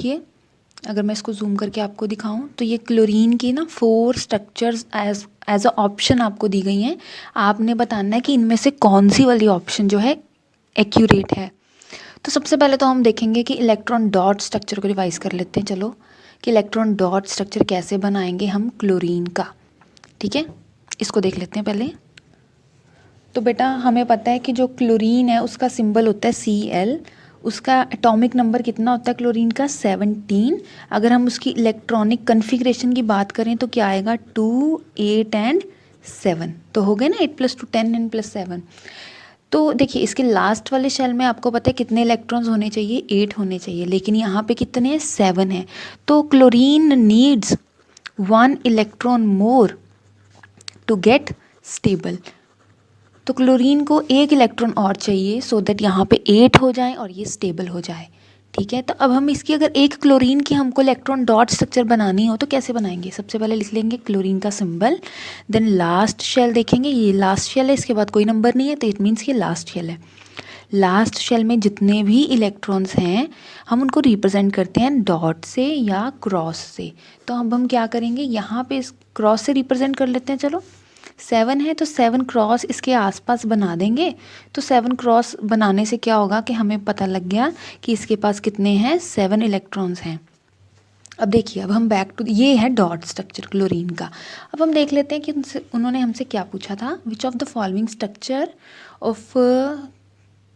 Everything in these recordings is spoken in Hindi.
ये अगर मैं इसको जूम करके आपको दिखाऊं तो ये क्लोरीन की ना 4 स्ट्रक्चर्स एज अ ऑप्शन आपको दी गई हैं। आपने बताना है कि इनमें से कौन सी वाली ऑप्शन जो है एक्यूरेट है। तो सबसे पहले तो हम देखेंगे कि इलेक्ट्रॉन डॉट स्ट्रक्चर को रिवाइज कर लेते हैं। चलो कि इलेक्ट्रॉन डॉट स्ट्रक्चर कैसे बनाएंगे हम क्लोरीन का, ठीक है, इसको देख लेते हैं पहले। तो बेटा हमें पता है कि जो क्लोरीन है उसका सिंबल होता है Cl, उसका एटॉमिक नंबर कितना होता है क्लोरीन का 17। अगर हम उसकी इलेक्ट्रॉनिक कन्फिग्रेशन की बात करें तो क्या आएगा 2, 8 एंड 7। तो हो गए ना 8 + 2 10 एंड +7। तो देखिए इसके लास्ट वाले शेल में आपको पता है कितने इलेक्ट्रॉन्स होने चाहिए, 8 होने चाहिए, लेकिन यहाँ पे कितने हैं, 7 हैं। तो chlorine needs 1 electron more to get stable. तो क्लोरीन को 1 इलेक्ट्रॉन और चाहिए सो दैट यहाँ पे 8 हो जाए और ये स्टेबल हो जाए, ठीक है। तो अब हम इसकी अगर एक क्लोरीन की हमको इलेक्ट्रॉन डॉट स्ट्रक्चर बनानी हो तो कैसे बनाएंगे, सबसे पहले लिख लेंगे क्लोरीन का सिंबल, देन लास्ट शेल देखेंगे, ये लास्ट शेल है, इसके बाद कोई नंबर नहीं है तो इट मीन्स ये लास्ट शेल है। लास्ट शेल में जितने भी इलेक्ट्रॉन्स हैं हम उनको रिप्रेजेंट करते हैं डॉट से या क्रॉस से। तो अब हम क्या करेंगे, यहाँ पे इस क्रॉस से रिप्रेजेंट कर लेते हैं। चलो 7 है तो 7 क्रॉस इसके आसपास बना देंगे। तो 7 क्रॉस बनाने से क्या होगा कि हमें पता लग गया कि इसके पास कितने हैं, 7 इलेक्ट्रॉन्स हैं। अब देखिए, अब हम बैक टू, ये है डॉट स्ट्रक्चर क्लोरीन का। अब हम देख लेते हैं कि उन्होंने हमसे क्या पूछा था, which of the following structure of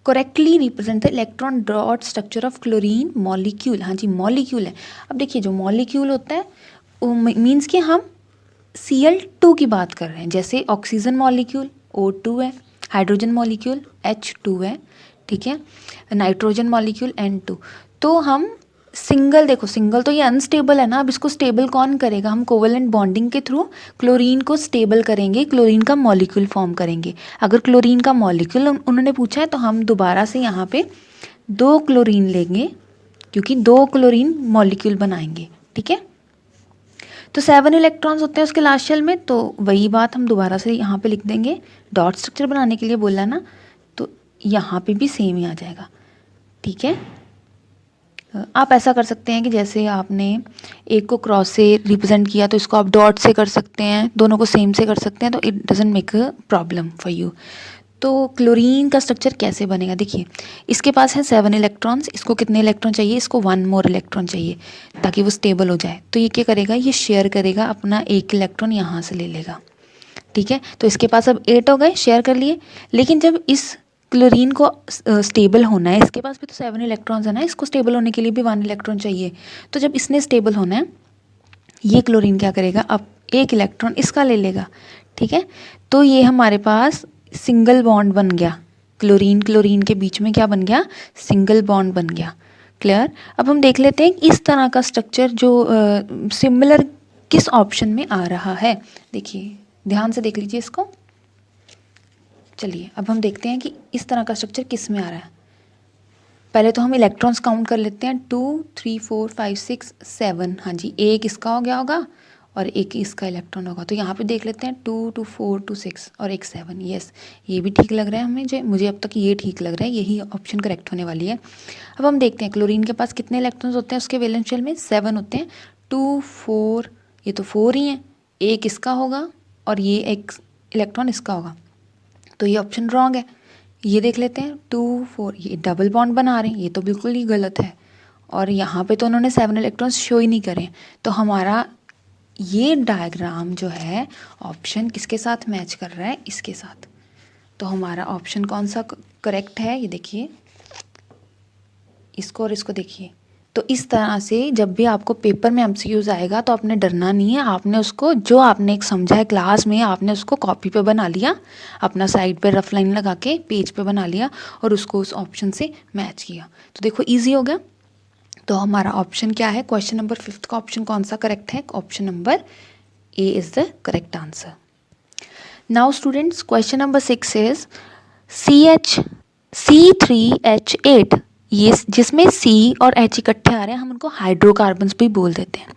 correctly represent the electron dot structure of chlorine molecule. हाँ जी मॉलिक्यूल है। अब देखिए जो मॉलिक्यूल होता है वो मीन्स कि हम Cl2 की बात कर रहे हैं। जैसे ऑक्सीजन मॉलिक्यूल O2 है, हाइड्रोजन मॉलिक्यूल H2 है, ठीक है, नाइट्रोजन मॉलिक्यूल N2। तो हम सिंगल, देखो सिंगल तो ये अनस्टेबल है ना, अब इसको स्टेबल कौन करेगा, हम कोवेलेंट बॉन्डिंग के थ्रू क्लोरीन को स्टेबल करेंगे, क्लोरीन का मॉलिक्यूल फॉर्म करेंगे। अगर क्लोरीन का मॉलिक्यूल उन्होंने पूछा है तो हम दोबारा से यहाँ पे 2 क्लोरीन लेंगे क्योंकि 2 क्लोरीन मॉलिक्यूल बनाएंगे, ठीक है। तो 7 इलेक्ट्रॉन्स होते हैं उसके लास्ट शेल में, तो वही बात हम दोबारा से यहाँ पे लिख देंगे। डॉट स्ट्रक्चर बनाने के लिए बोला ना, तो यहाँ पे भी सेम ही आ जाएगा, ठीक है। आप ऐसा कर सकते हैं कि जैसे आपने एक को क्रॉस से रिप्रेजेंट किया तो इसको आप डॉट से कर सकते हैं, दोनों को सेम से कर सकते हैं, तो it doesn't make a problem for you. तो क्लोरीन का स्ट्रक्चर कैसे बनेगा, देखिए इसके पास है 7 इलेक्ट्रॉन्स, इसको कितने इलेक्ट्रॉन चाहिए, इसको 1 मोर इलेक्ट्रॉन चाहिए ताकि वो स्टेबल हो जाए। तो ये क्या करेगा, ये शेयर करेगा अपना 1 इलेक्ट्रॉन यहाँ से ले लेगा, ठीक है। तो इसके पास अब 8 हो गए, शेयर कर लिए। लेकिन जब इस क्लोरीन को स्टेबल होना है, इसके पास भी तो 7 इलेक्ट्रॉन्स है ना, इसको स्टेबल होने के लिए भी 1 इलेक्ट्रॉन चाहिए। तो जब इसने स्टेबल होना है, ये क्लोरीन क्या करेगा, अब 1 इलेक्ट्रॉन इसका ले लेगा, ठीक है। तो ये हमारे पास सिंगल बॉन्ड बन गया, क्लोरीन क्लोरीन के बीच में क्या बन गया, सिंगल बॉन्ड बन गया। क्लियर। अब हम देख लेते हैं इस तरह का स्ट्रक्चर जो सिमिलर किस ऑप्शन में आ रहा है। देखिए ध्यान से देख लीजिए इसको। चलिए अब हम देखते हैं कि इस तरह का स्ट्रक्चर किस में आ रहा है। पहले तो हम इलेक्ट्रॉन्स काउंट कर लेते हैं, 2 3 4 5 6 7। हाँ जी, एक इसका हो गया होगा और एक इसका इलेक्ट्रॉन होगा। तो यहाँ पे देख लेते हैं 2 2 4 2 6 और एक 7। यस, ये भी ठीक लग रहा है हमें, मुझे अब तक ये ठीक लग रहा है, यही ऑप्शन करेक्ट होने वाली है। अब हम देखते हैं क्लोरीन के पास कितने इलेक्ट्रॉन्स होते हैं, उसके वैलेंस शेल में 7 होते हैं। 2 4, ये तो 4 ही हैं, एक इसका होगा और ये एक इलेक्ट्रॉन इसका होगा, तो ये ऑप्शन रॉन्ग है। ये देख लेते हैं 2 4, ये डबल बॉन्ड बना रहे हैं, ये तो बिल्कुल ही गलत है। और यहाँ पे तो उन्होंने 7 इलेक्ट्रॉन्स शो ही नहीं करें। तो हमारा ये डायग्राम जो है ऑप्शन किसके साथ मैच कर रहा है, इसके साथ। तो हमारा ऑप्शन कौन सा करेक्ट है, ये देखिए, इसको और इसको देखिए। तो इस तरह से जब भी आपको पेपर में एमसीक्यूज आएगा तो आपने डरना नहीं है, आपने उसको जो आपने एक समझा है क्लास में आपने उसको कॉपी पे बना लिया, अपना साइड पे रफ लाइन लगा के पेज पे बना लिया और उसको उस ऑप्शन से मैच किया। तो देखो इजी हो गया। तो हमारा ऑप्शन क्या है, क्वेश्चन नंबर 5 का ऑप्शन कौन सा करेक्ट है, option number A is the correct answer. Now students question number 6 is C3H8, ये जिसमें C और H इकट्ठे आ रहे हैं, हम उनको हाइड्रोकार्बन्स भी बोल देते हैं।